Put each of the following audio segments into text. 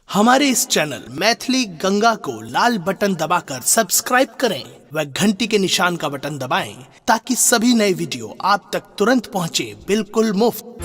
हमारे इस चैनल मैथिली गंगा को लाल बटन दबाकर सब्सक्राइब करें व घंटी के निशान का बटन दबाएं ताकि सभी नए वीडियो आप तक तुरंत पहुंचे बिल्कुल मुफ्त।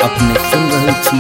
अपने सुन रहल छी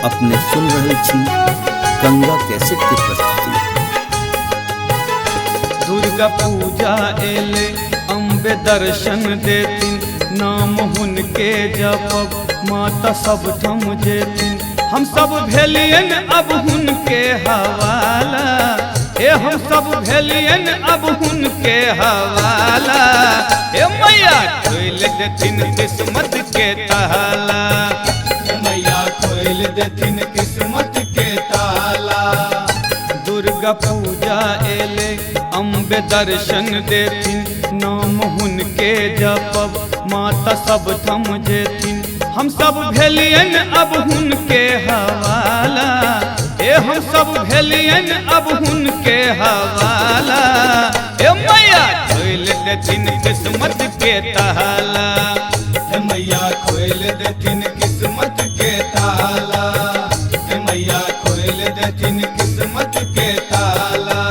अपने सुन रहे छी गंगा कैसेट की प्रस्तुति। दुर्गा पूजा एले अम्बे दर्शन देतिन, नाम हुनके जपब माता सब थम जेतिन। हम सब भेलियन अब हुनके हवाला, ए हम सब भेलियन अब हुनके हवाला। ए मैया खोल देथिन किस्मत के ताला, मैया खोल देथिन किस्मत के ताला। दुर्गा पूजा एले अम्बे दर्शन देथिन, नाम हुनके जपब माता सब थम जेथिन। हम सब भेलियन अब हुनके हवाला, ए हम सब भेलियन अब हुनके हवाला। ए मैया खोल देथिन किस्मत के ताला, मैया खोल देथिन किस्मत के ताला। मैया खोल देथिन किस्मत के ताला।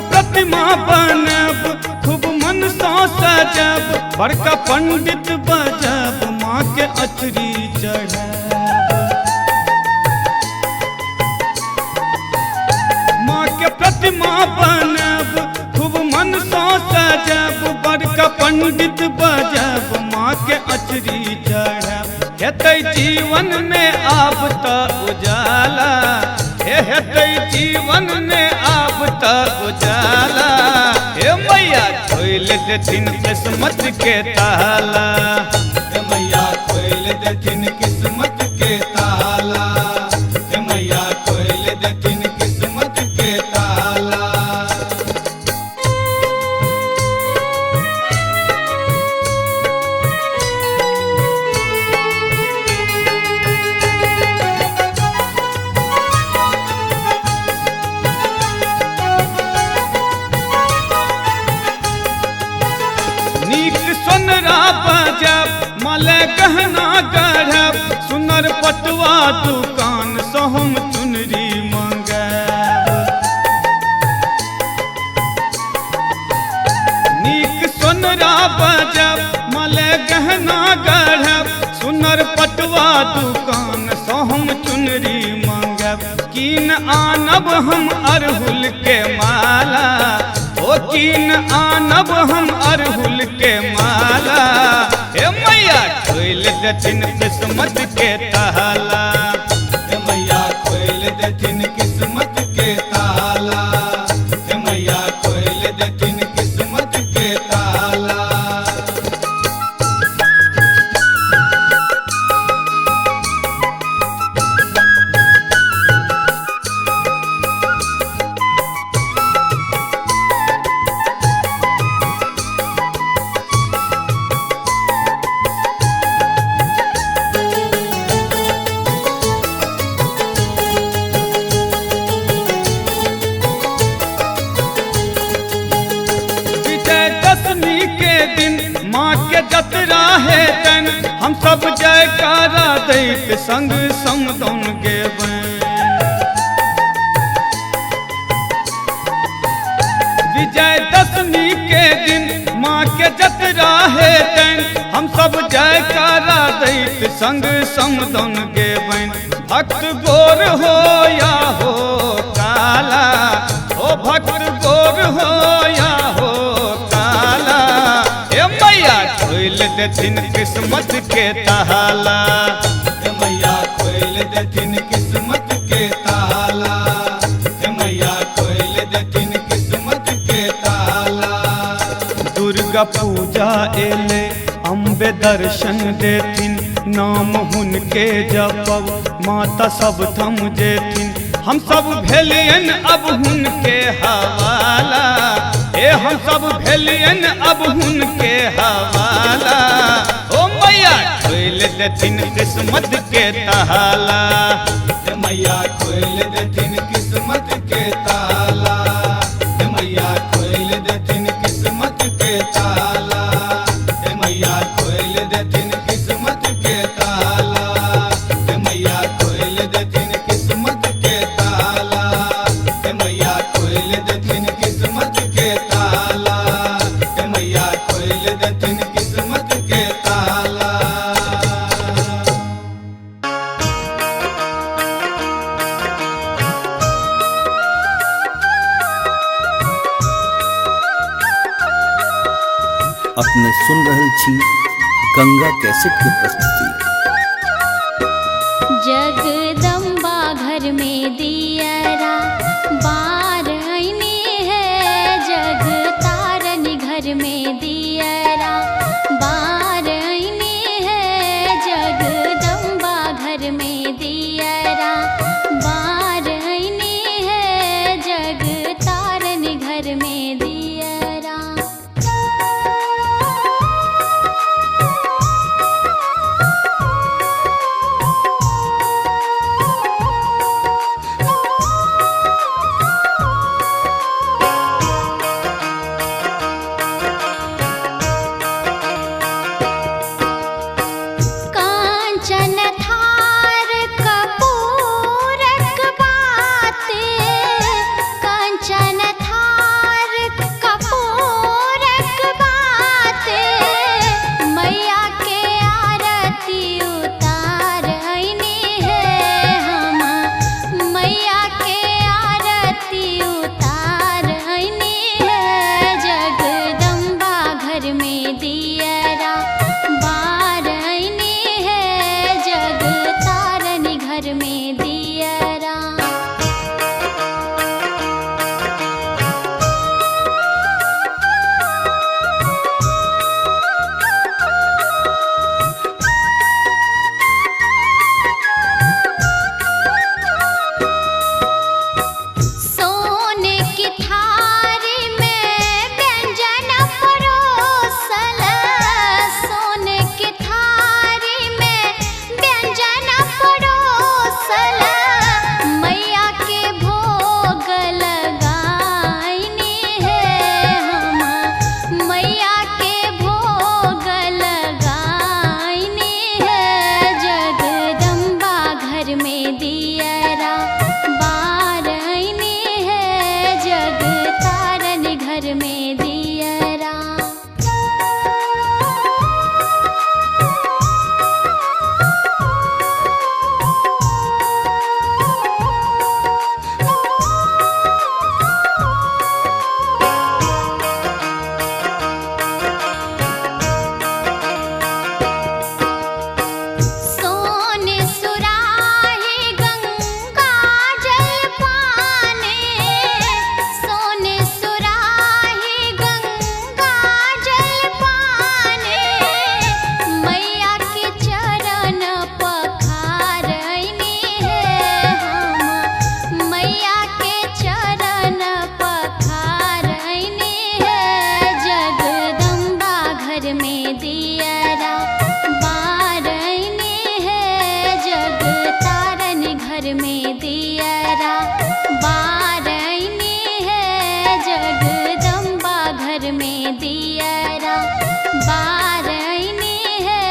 प्रतिमा बनब खूब मन सा सजब, बड़का पंडित बजब माँ के अचरी चढ़ब। माँ के प्रतिमा बनब खूब मन सा सजब, बड़का पंडित बजब माँ के अचरी चढ़ब। हेतै जीवन में आब त उजाला, हेतै जीवन में आब त उजाला। हे मैया खोल देथिन किस्मत के ताला, मैया खोल देथिन किस्मत के ताला। मैया खोल देथिन किस्मत के ताला। नीक सोनरा बजब माले गहना गढ़ब, सुनर पटुआ दुकान सँ हम चुनरी मंगब। नीक सोनरा बजब माले गहना गढ़ब, सुनर पटुआ दुकान सँ हम चुनरी मंगब। कीन आनब हम अरहुल के माला, ओ कीन आनब हम अरहुल के माला। हे मैया खोल देथिन किस्मत के ताला, मैया खोल देथिन किस्मत के ताला। मैया खोल देथिन किस्मत के ताला। विजयदशमी के दिन माँ के जतरा है तन, हम सब जयकारा दैत संग समदौन गेबैन। विजयदशमी के दिन माँ के जतरा है तन, हम सब जयकारा दैत संग समदौन गेबैन। भक्त गोर हो या हो काला, ओ भक्त गोर हो या हो काला। ए मैया खोल देथिन किस्मत के ताला, मैया खोल देथिन किस्मत के ताला। मैया खोल देथिन किस्मत के ताला। दुर्गा पूजा एले अम्बे दर्शन देथिन, नाम हुनके जपब माता सब थम जेथिन। हम सब भेलियन अब हुनके हवाला, ए हम सब भेलियन अब हुनके हवाला। ओ मैया खोल देथिन किस्मत के ताला, मैया खोल देथिन सुन रहल छी गंगा कैसेट की प्रस्तुति। जगदम्बा घर में दियरा बार आईने है, जग तारन घर में दियरा बार आईने है, जगदम्बा घर में दियरा बार आईने है, जग तारन घर में दियरा। कांचन थार कपूरक बाते, कांचन थार कपूरक बाते, मैया के आरती उतार आईने है हम, मैया के आरती उतार आईने है, जगदम्बा घर में दियरा बार आईने है, जग तारन घर में दियरा। सोने की थारी में व्यंजन परोसल, सोने की थारी में व्यंजन परोसल, मैया के भोग लगाईने है हम, मैया के भोग लगाईने है, जगदम्बा घर में दियरा बार आईने है, जग तारन घर में दियरा। सोने सुराही गंगा जल पाने, सोने सुराही गंगा जल पाने, मैया के चरण पखार आईने है हम, मैया के चरण पखार आईने है, जगदम्बा घर में दियरा बार आईने है, जग तारन घर में दियरा बार आईने है, जगदम्बा घर में दियरा बार आईने है,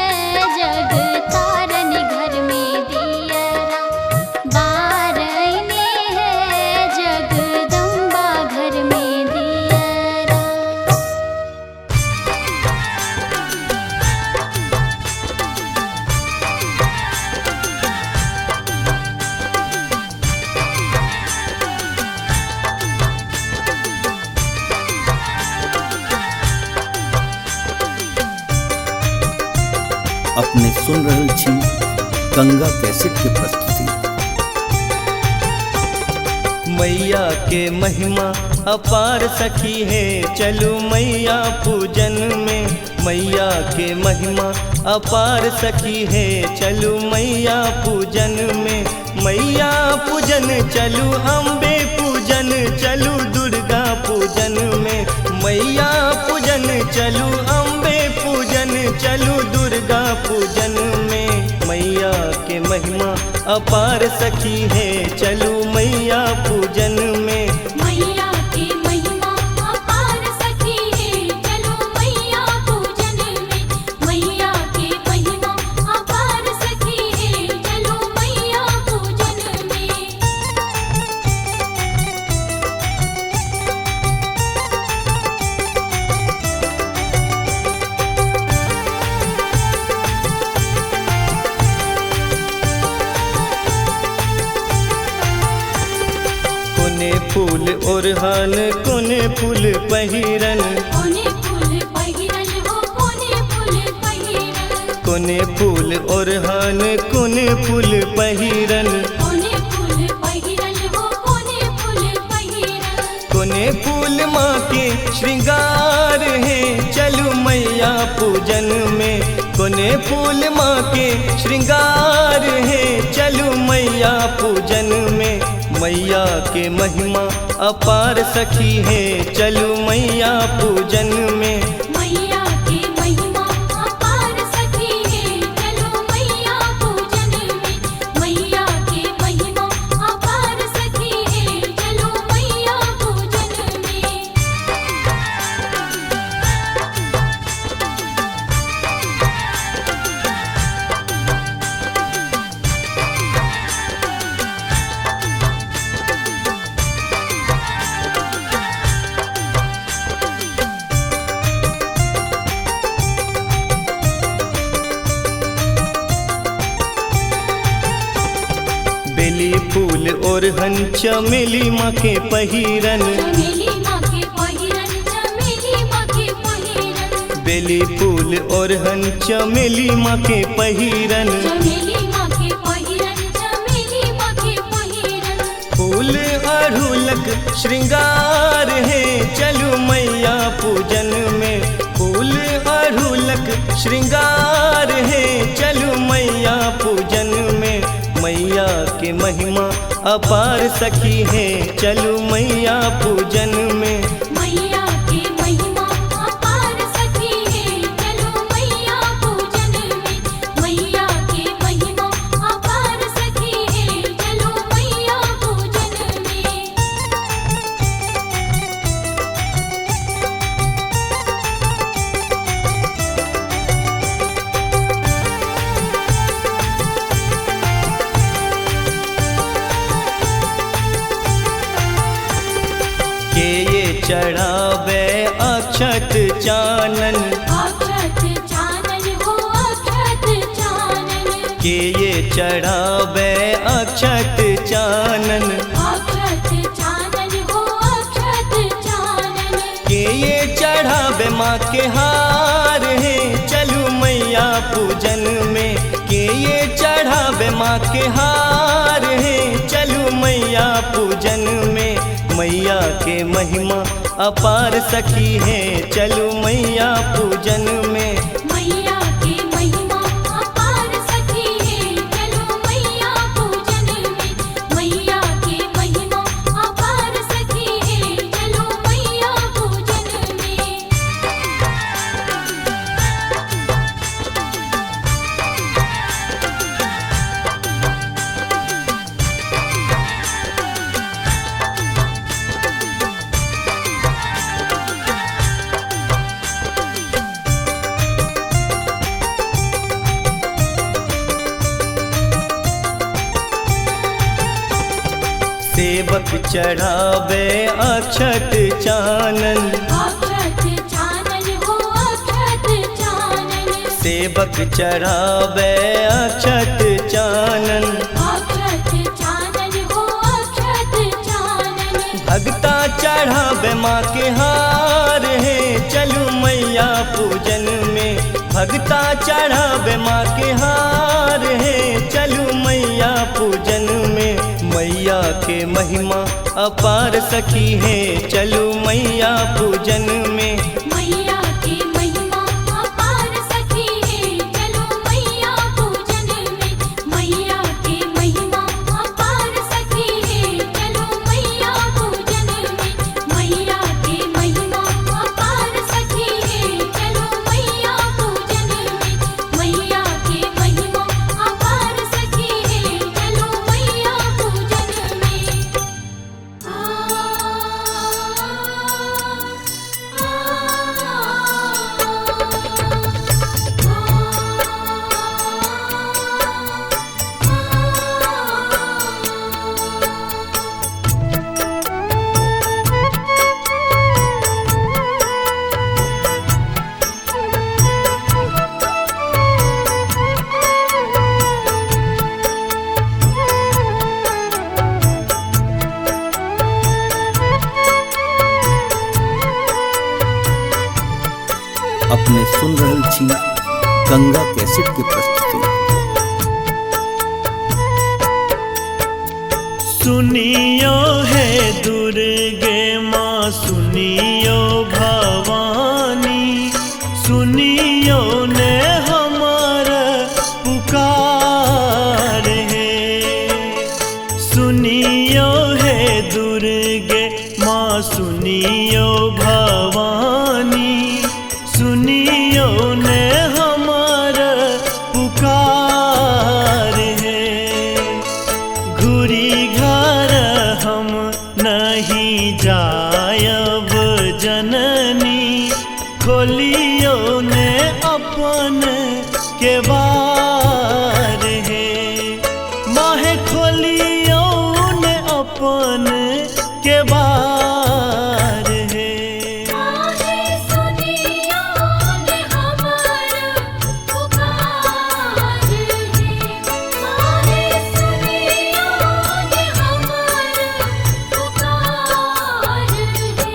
जग तारन घर में दियरा बार आईने है, जगदम्बा घर में दियरा। अपने सुन रहल छी गंगा कैसेट की प्रस्तुति। मैया के महिमा अपार सखी है, चलू मैया पूजन में, मैया के महिमा अपार सखी है, चलू मैया पूजन में, मैया पूजन चलू, अम्बे पूजन चलू, दुर्गा पूजन में, मैया पूजन चलू, अम्बे पूजन चलू, दुर्गा पूजन में, मैया के महिमा अपार सखी है, चलू मैया पूजन में। मैया की महिमा अपार सखी है, चलो मैया पूजन में, मैया की महिमा अपार सखी है, चलो मैया पूजन में। फूल ओरहान कोने फूल पहिरन, कोने फूल पहिरन हो, कोने कोने फूल ओरहन कोने फूल पहिरन कोने फूल पहिरन हो कोने फूल पहिरन कोने फूल माँ के श्रृंगार है चलू मैया पूजन में कोने फूल माँ के श्रृंगार है चलू मैया पूजन में मैया के महिमा अपार सखी है चलू मैया पूजन में मैया के महिमा अपार सखी है चलो मैया पूजन में मैया के महिमा अपार सखी है चलो मैया पूजन में बेली फूल ओरहन चमेली माँ के पहिरन चमेली माँ के पहिरन चमेली माँ के पहिरन बेली फूल ओरहन चमेली माँ के पहिरन चमेली माँ के पहिरन चमेली माँ के पहिरन फूल अड़हुलक श्रृंगार है चलू मैया पूजन में फूल अड़हुलक श्रृंगार है चलू मैया पूजन में मैया के महिमा अपार सखी है चलू मैया पूजन में मैया के महिमा अपार सखी है चलो मैया पूजन में मैया के महिमा अपार सखी है चलो मैया पूजन में के ये चढ़ावे अक्षत चानन अक्षत चानन हो अक्षत चानन के ये चढ़ावे अक्षत चानन अक्षत चानन हो अक्षत चानन के ये चढ़ावे माँ के हार है चलू मैया पूजन में के ये चढ़ावे माँ के हार है चलू मैया पूजन में मैया के महिमा अपार सखी है चलू मैया पूजन में मैया के महिमा अपार सखी है चलो मैया पूजन में मैया के महिमा अपार सखी है चलो मैया पूजन में सेवक चढ़ावे अक्षत चानन अक्षत चानन हो अक्षत चानन सेवक चढ़ावे अक्षत चानन अक्षत चानन हो अक्षत चानन भगता चढ़ावे माँ के हार है चलू मैया पूजन में भगता चढ़ावे माँ के हार है चलू मैया पूजन में मैया के महिमा अपार सखी है चलू मैया पूजन में मैया के महिमा अपार सखी है चलो मैया पूजन में मैया के महिमा अपार सखी है चलो मैया पूजन में मैया के महिमा अपार सखी है चलो मैया पूजन में मैया के महिमा अपार सखी है चलो मैया पूजन में आ गंगा कैसेट की प्रस्तुति। सुनियो है दुर्गे माँ, सुनियो भवानी, सुनियो ने हमारा पुकार है। सुनियो है दुर्गे माँ, सुनियो भवानी, सुनियो ने हमारा पुकार है। घुरी घर हम नहीं जायब जननी, खोलियो ने अपन के बार है। माहे खोलियो ने अपन के बार है। माहे सुनियो ने हमारा पुकार है। माहे सुनियो ने हमारा पुकार है।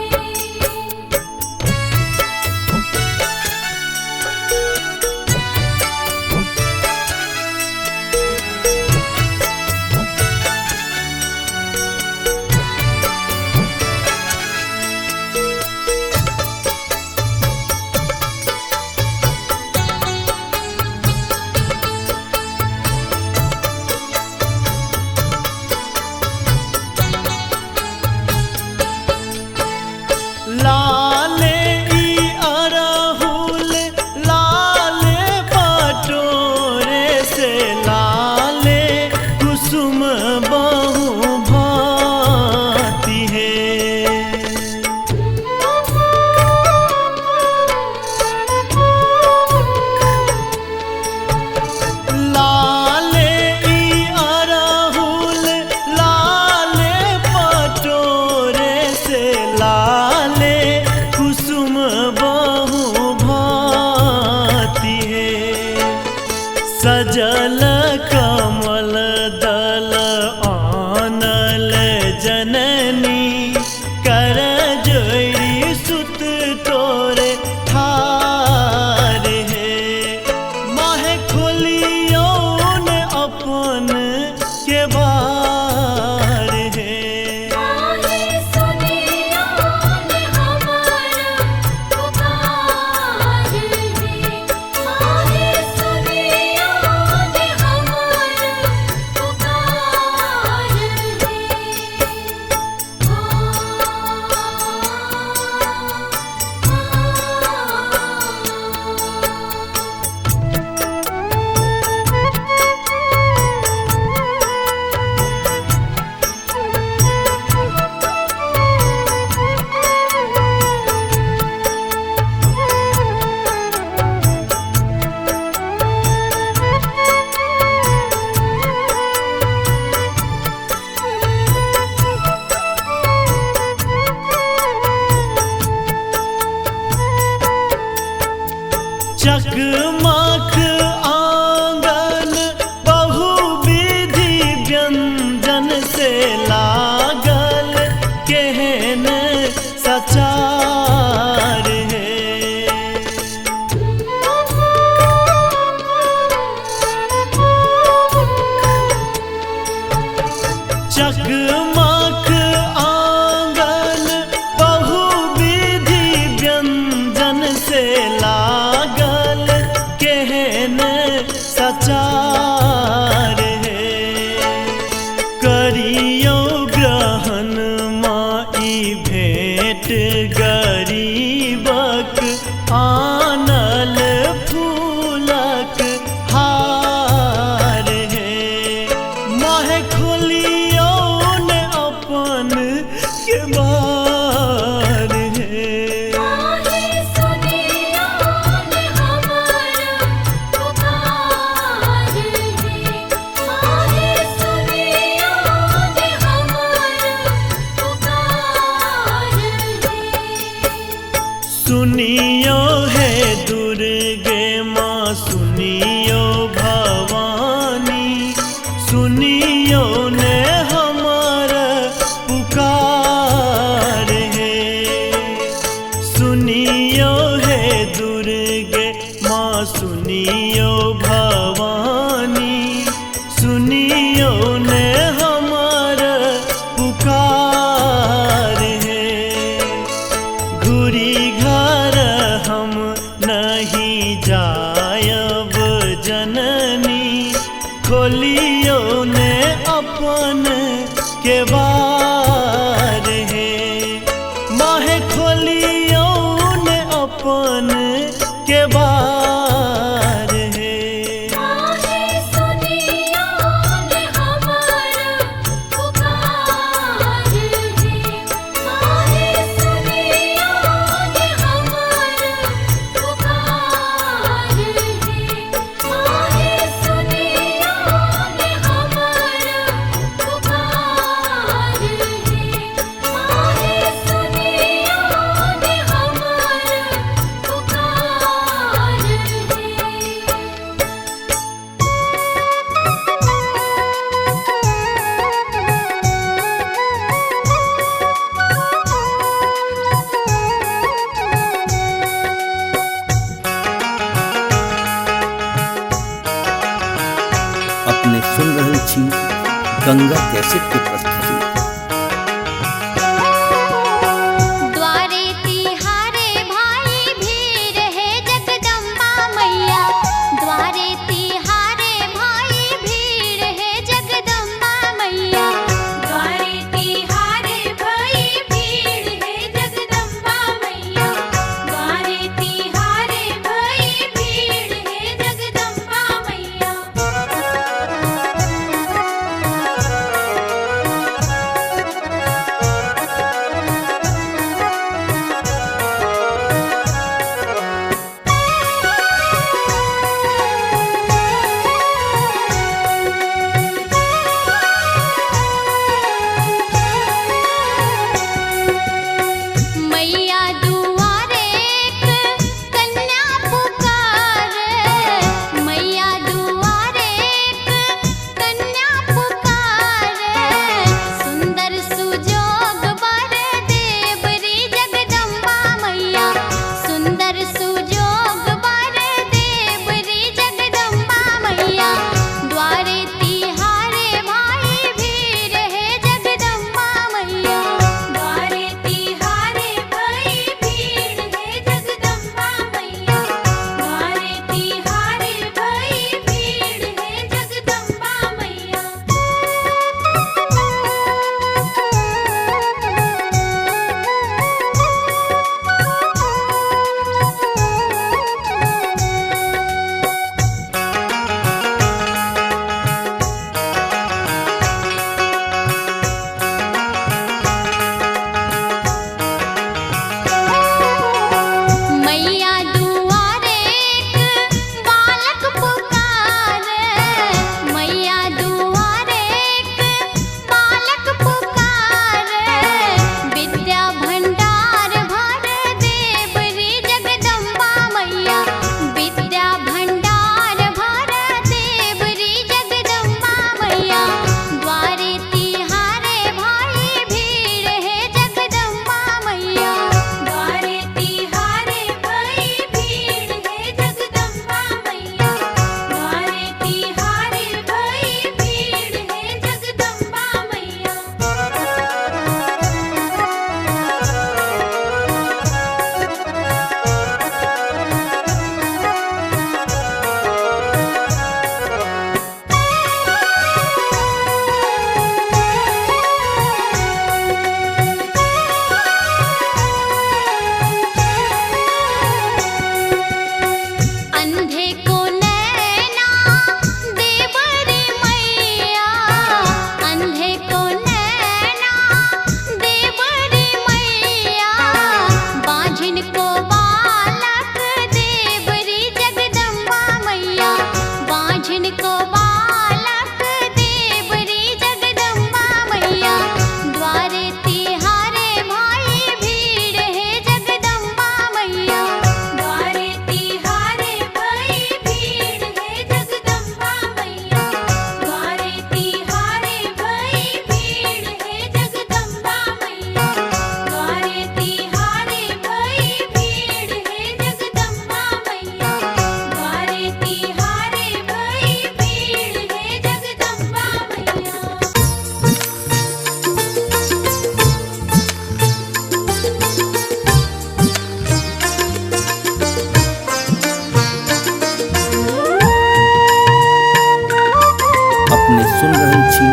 लाले ई अरहुल, लाले पटोरे से, लाले कुसुम बहु भांति है। लाले ई अरहुल, लाले पटोरे से, लाले कुसुम बहु भांति है। सजल कमल दल आनल जननी, कर जोड़ी सुत तोरे ठार है। माहे खोलियो ने अपन के बार है। माहे सुनियो ने हमारा पुकार है। माहे सुनियो ने हमारा पुकार है। चकमक आंगन बहुविधि व्यंजन से लागल, केहन सचार है। चकमक आंगन बहुविधि व्यंजन से लागल, केहन सचार है। करियो ग्रहण माई भेंट गरीबक, आनल फूलक हार है। माहे खोलियो ने अपन के बार है। माहे सुनियो ने हमारा पुकार है। माहे सुनियो ने हमारा पुकार है। सुनियो है दुर्गे माँ, सुनियो भवानी, सुनियो ने हमारा पुकार है। सुनियो है दुर्गे माँ, सुनियो सुनियो भवानी सुनियो ने हमार पुकार है। घुरी घर हम नहीं जायब जननी, खोलियो ने अपन के बार है। माहे खोलियो ने अपन के बार है। माहे सुनियो ने हमारा पुकार है। माहे सुनियो ने हमारा पुकार है। माहे सुनियो ने हमारा पुकार है। माहे सुनियो ने हमारा पुकार है। अपने सुन रहल छी गंगा कैसेट के प्रस्तुति। द्वारे तिहारे भाई भीड़ है जगदम्बा मैया। द्वारे तिहारे भाई भीड़ है जगदम्बा मैया। द्वारे तिहारे भाई भीड़ है जगदम्बा मैया। द्वारे तिहारे भाई भीड़ है जगदम्बा मैया। मैया दुआरे एक कन्या पुकारे। मैया दुआरे एक कन्या पुकारे। सुंदर सुजोग वर देवरी जगदम्बा मैया। सुंदर सुजोग वर देवरी जगदम्बा मैया। द्वारे तिहारे भाई भीड़ है जगदम्बा मैया। द्वारे तिहारे भाई भीड़ है जगदम्बा मैया। द्वारे तिहारे भाई भीड़ है जगदम्बा मैया। मैया दुआरे एक बालक पुकारे। मैया दुआरे एक बालक पुकारे। विद्या भंडार भर देवरी जगदम्बा मैया। विद्या भंडार भर देवरी जगदम्बा मैया। द्वारे तिहारे भाई भीड़ है जगदम्बा मैया। द्वारे तिहारे भाई भीड़ है जगदम्बा मैया। द्वारे तिहारे भाई भीड़ है जगदम्बा मैया। अंधे को नैना देवरी मैया। अंधे को नैना देवरी मैया। बांझिन को बालक देवरी जगदम्बा मैया। बांझिन को बालक देवरी जगदम्बा मैया। द्वारे तिहारे भाई भीड़ है जगदम्बा मैया। द्वारे तिहारे भाई सुन रहल छी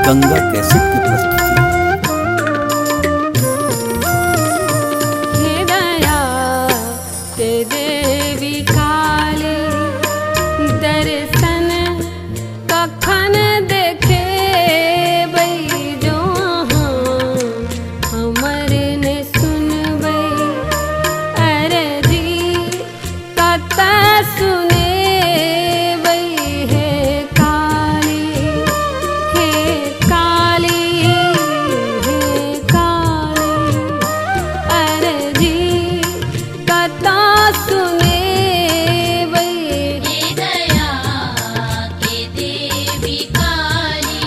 गंगा कैसेट के प्रस्तुति। हे दया ते देवी काली दर्शन कखन देखे बई जो हमर ने सुनबै अरजी कत सुने बई हे काली हे काली हे काली अरजी कत सुने बई हे दया के देवी काली।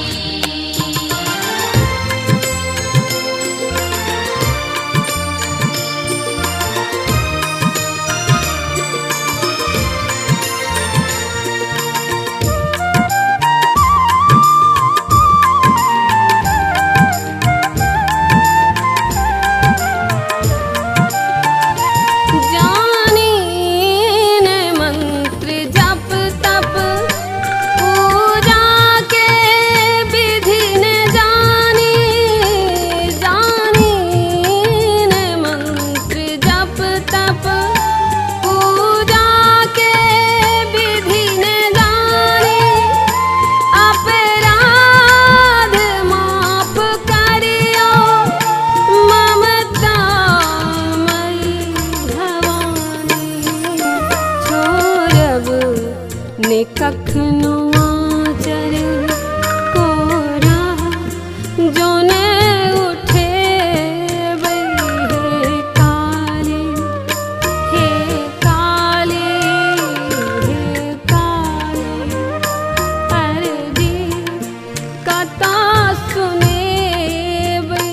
जानी न मंत्र जप तप पूजा के विधि न जानी जानी न मंत्र जप तप पूजा के विधि न जानी अपराध माफ करियो ममता मई भवानी छोड़ब ने कखनो आचर कोरा जो ने उठे बई हे काली हे काली हे काली अरजी कता सुने बई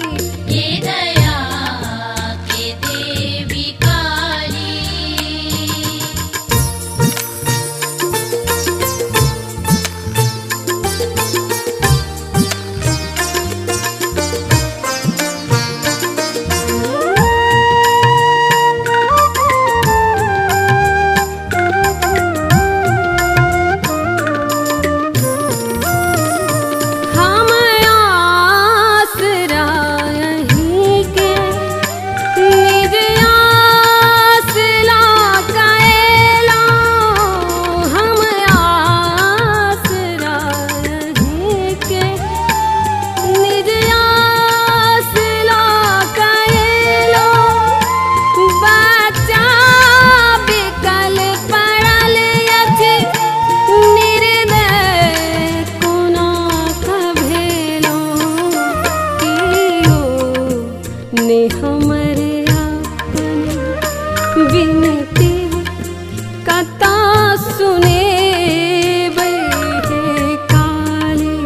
हे दया के देवी काली। हम आसरा यहीं के निज आस लाएला हम आसरा यहीं के निज आस लाएलो बच्चा बिकल पड़ल अछि निर्दय कोना कभेलो कियो ने हमर आपन विनती कता सुने बई हे काली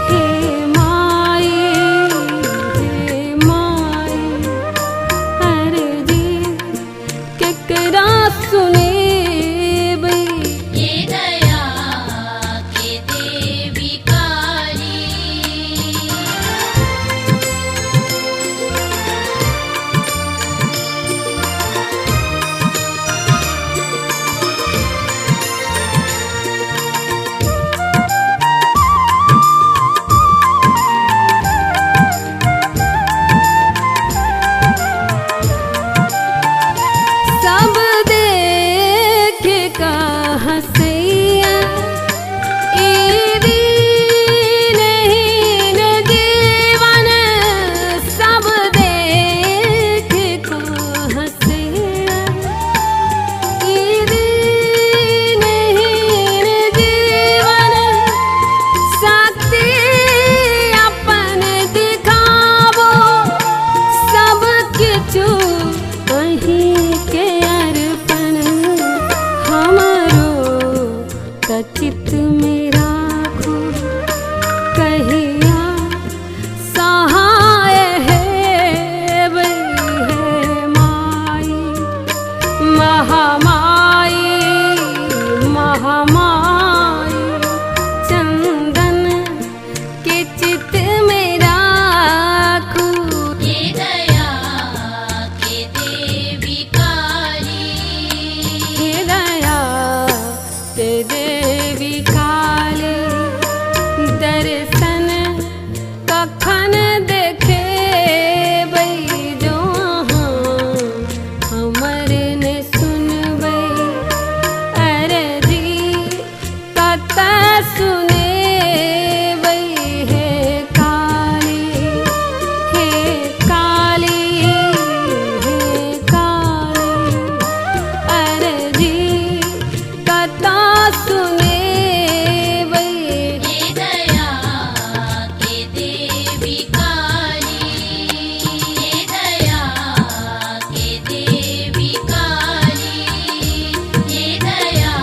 हे माई अरजी केकरा सुने बई हे दया के देवी काली। सब देख का हंसैया ई दीन हीन जीवन सब देख का हंसैया ई दीन हीन जीवन शक्ति अपन दिखावो सब किछु अहीं के अर्पण हमरो कचित में राखो कहिया सहाय है बई हे माई महामाई महामाई चंदन के चित में राखो हे दया के देवी काली हे दया ते देवी काली सुने ये दया के देवी काली, ये दया के देवी काली, ये दया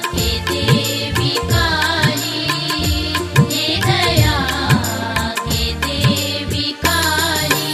के देवी काली, ये दया के देवी काली।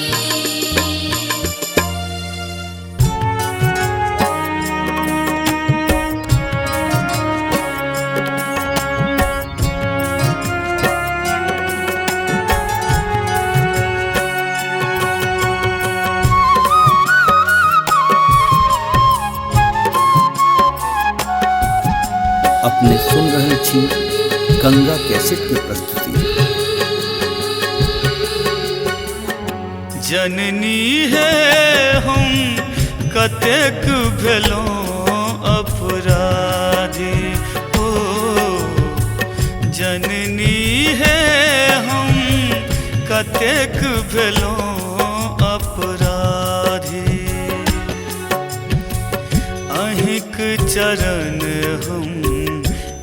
अपने सुन रहे छी गंगा कैसेट की प्रस्तुति। जननी है हम कतेक भेलौं अपराधी हो, जननी है हम कतेक भेलौं अपराधी। अहिंक चरण हम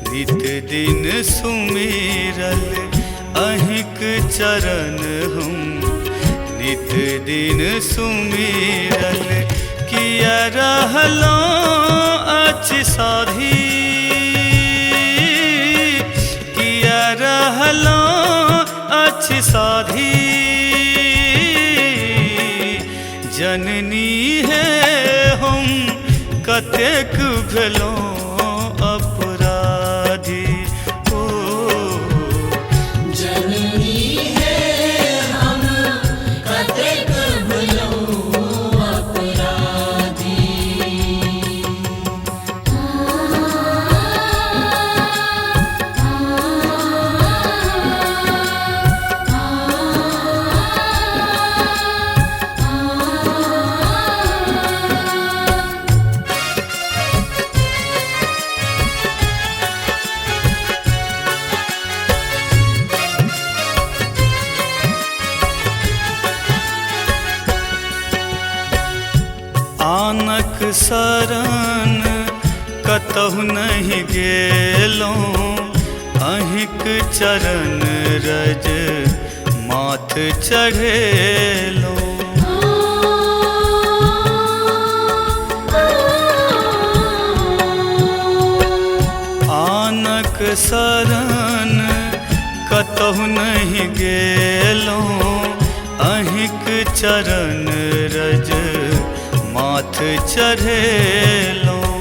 नित दिन सुमिरल, अहिंक चरण हम नित दिन सुमिरल। किया रहलौं अछि साधी, किया रहलौं अछि साधी। जननी है हम कतेक भेलौं अपराधी हो, जननी है हम कतेक भेलौं अपराधी। आनक शरण कतहु नहीं गेलौं, अहिंक चरण रज माथ चढ़ेलौं। आनक शरण कतहु नहीं गेलौं, अहिंक चरण रज माथ चढ़ेलौं।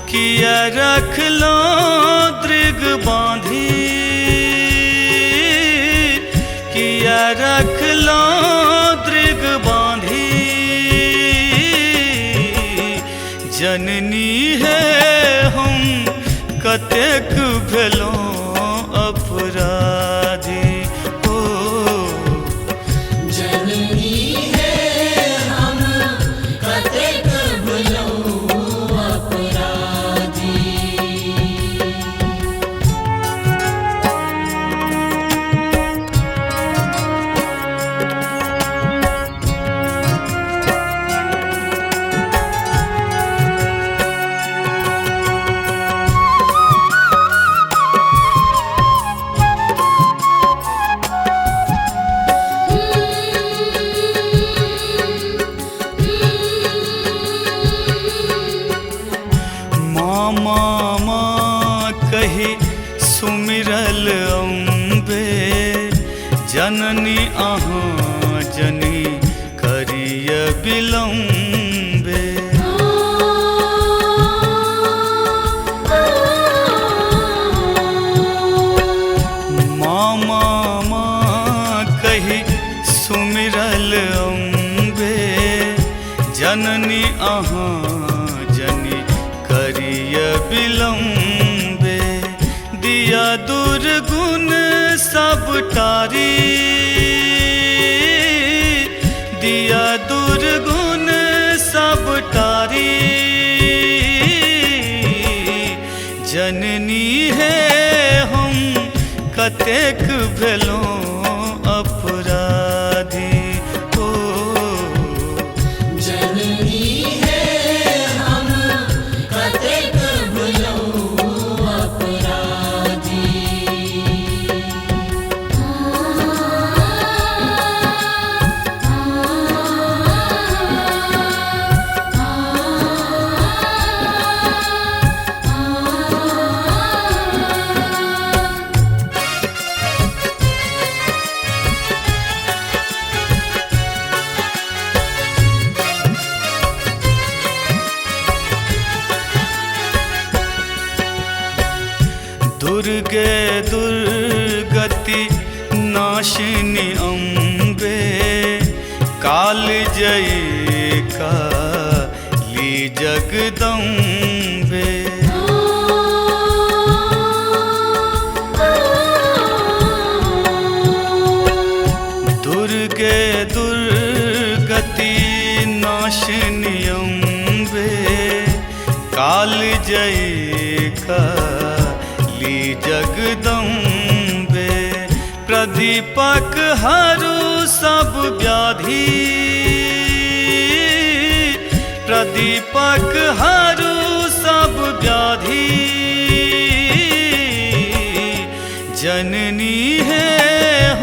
किया रखलौं दृग बांधी, किया रखलौं दृग बांधी। जननी है हम कतेक भेलौं अपराधी हो, जननी है हम कतेक भेलौं अपराधी। मामा कही सुमिरल अम्बे, जननी अहाँ जनी करिय विलम्बे। मामा कही सुमिरल अम्बे, जननी अहाँ जनी करिय विलम्बे। दिया दुर्गुण सब टारी, दिया दुर्गुण सब टारी। जननी है हम कतेक भेलौं अपराधी हो, जननी है हम कतेक भेलौं दुर्गे दुर्गति नाशिनी अम्बे काल जयी काली जगदम्बे। दुर्गे दुर्गति नाशिनी अम्बे काल जयी काली जगदम्बे। प्रदीपक हरू सब व्याधि, प्रदीपक हरू सब व्याधि। जननी है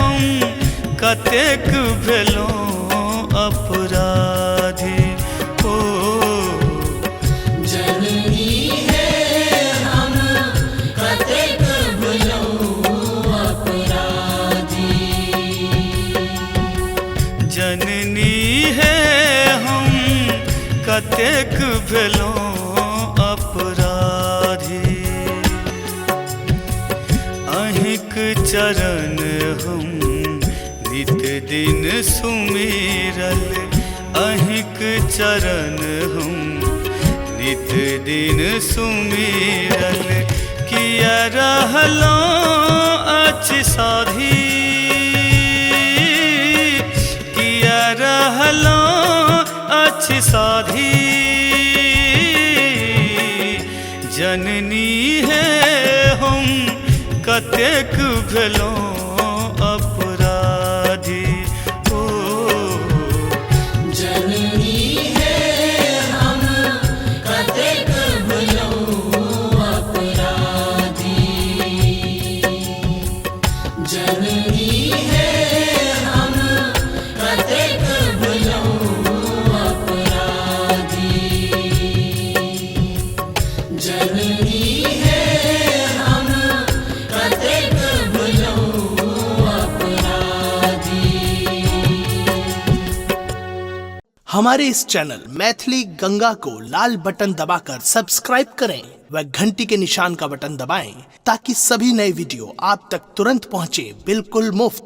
हम कतेक भेलौं अपराधी। ओ जननी है हम कतेक भेलौं अपराधी। जननी है हम कतेक भेलौं अपराधी। अहिंक चरण हम नित दिन सुमिरल, अहिंक चरण हम नित दिन सुमिरल। किया रहलौं अछि साधी, किया रहलौं अछि साधी। जननी है हम कतेक भेलौं अपराधी। ओ जननी है हम कतेक भेलौं अपराधी। जननी है हम कतेक भेलौं अपराधी। जननी है हम कतेक भेलौं अपराधी। हमारे इस चैनल मैथिली गंगा को लाल बटन दबाकर सब्सक्राइब करें व घंटी के निशान का बटन दबाएं ताकि सभी नए वीडियो आप तक तुरंत पहुंचे बिल्कुल मुफ्त।